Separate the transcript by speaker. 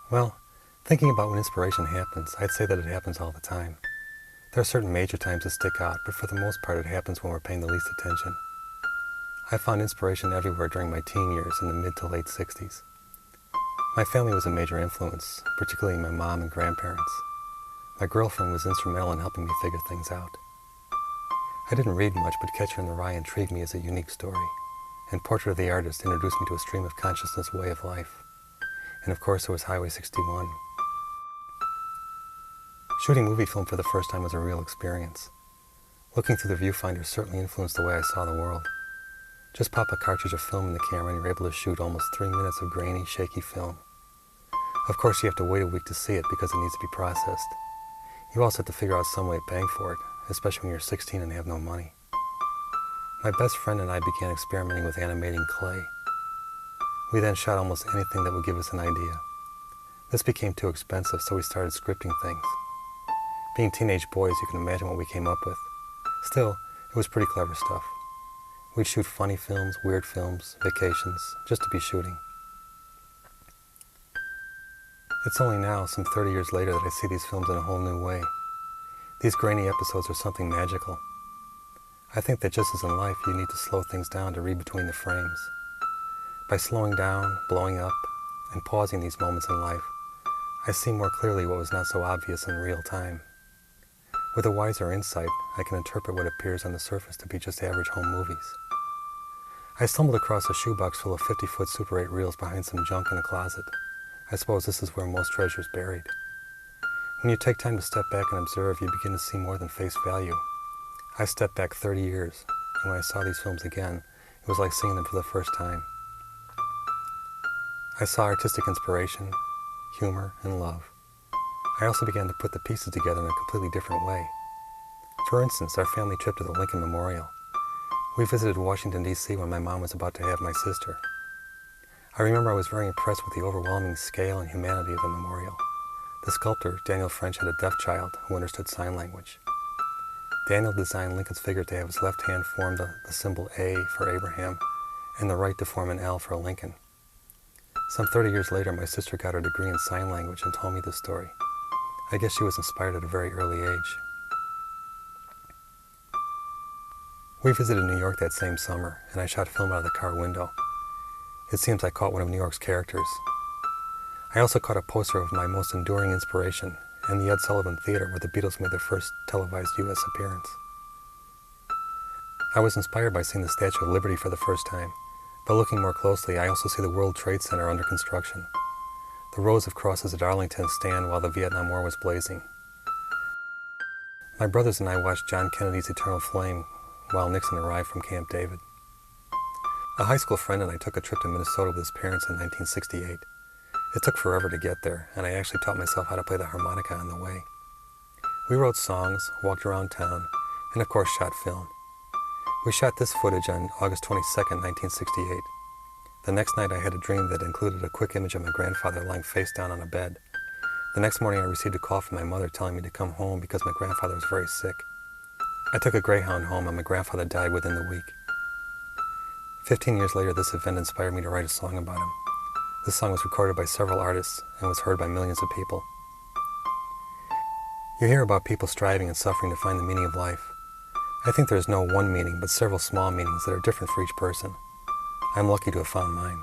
Speaker 1: Well, thinking about when inspiration happens, I'd say that it happens all the time. There are certain major times that stick out, but for the most part it happens when we're paying the least attention. I found inspiration everywhere during my teen years in the mid to late 60s. My family was a major influence, particularly my mom and grandparents. My girlfriend was instrumental in helping me figure things out. I didn't read much, but Catcher in the Rye intrigued me as a unique story, and Portrait of the Artist introduced me to a stream of consciousness way of life. And of course, there was Highway 61. Shooting movie film for the first time was a real experience. Looking through the viewfinder certainly influenced the way I saw the world. Just pop a cartridge of film in the camera and you're able to shoot almost 3 minutes of grainy, shaky film. Of course, you have to wait a week to see it because it needs to be processed. You also have to figure out some way of paying for it, especially when you're 16 and have no money. My best friend and I began experimenting with animating clay. We then shot almost anything that would give us an idea. This became too expensive, so we started scripting things. Being teenage boys, you can imagine what we came up with. Still, it was pretty clever stuff. We'd shoot funny films, weird films, vacations, just to be shooting. It's only now, some 30 years later, that I see these films in a whole new way. These grainy episodes are something magical. I think that just as in life, you need to slow things down to read between the frames. By slowing down, blowing up, and pausing these moments in life, I see more clearly what was not so obvious in real time. With a wiser insight, I can interpret what appears on the surface to be just average home movies. I stumbled across a shoebox full of 50-foot Super 8 reels behind some junk in a closet. I suppose this is where most treasure is buried. When you take time to step back and observe, you begin to see more than face value. I stepped back 30 years, and when I saw these films again, it was like seeing them for the first time. I saw artistic inspiration, humor, and love. I also began to put the pieces together in a completely different way. For instance, our family trip to the Lincoln Memorial. We visited Washington, D.C. when my mom was about to have my sister. I remember I was very impressed with the overwhelming scale and humanity of the memorial. The sculptor, Daniel French, had a deaf child who understood sign language. Daniel designed Lincoln's figure to have his left hand form the symbol A for Abraham and the right to form an L for Lincoln. Some 30 years later, my sister got her degree in sign language and told me this story. I guess she was inspired at a very early age. We visited New York that same summer, and I shot film out of the car window. It seems I caught one of New York's characters. I also caught a poster of my most enduring inspiration in the Ed Sullivan Theater where the Beatles made their first televised U.S. appearance. I was inspired by seeing the Statue of Liberty for the first time, but looking more closely, I also see the World Trade Center under construction. The rows of crosses at Arlington stand while the Vietnam War was blazing. My brothers and I watched John Kennedy's Eternal Flame while Nixon arrived from Camp David. A high school friend and I took a trip to Minnesota with his parents in 1968. It took forever to get there, and I actually taught myself how to play the harmonica on the way. We wrote songs, walked around town, and of course shot film. We shot this footage on August 22nd, 1968. The next night I had a dream that included a quick image of my grandfather lying face down on a bed. The next morning I received a call from my mother telling me to come home because my grandfather was very sick. I took a Greyhound home and my grandfather died within the week. 15 years later, this event inspired me to write a song about him. This song was recorded by several artists and was heard by millions of people. You hear about people striving and suffering to find the meaning of life. I think there is no one meaning, but several small meanings that are different for each person. I'm lucky to have found mine.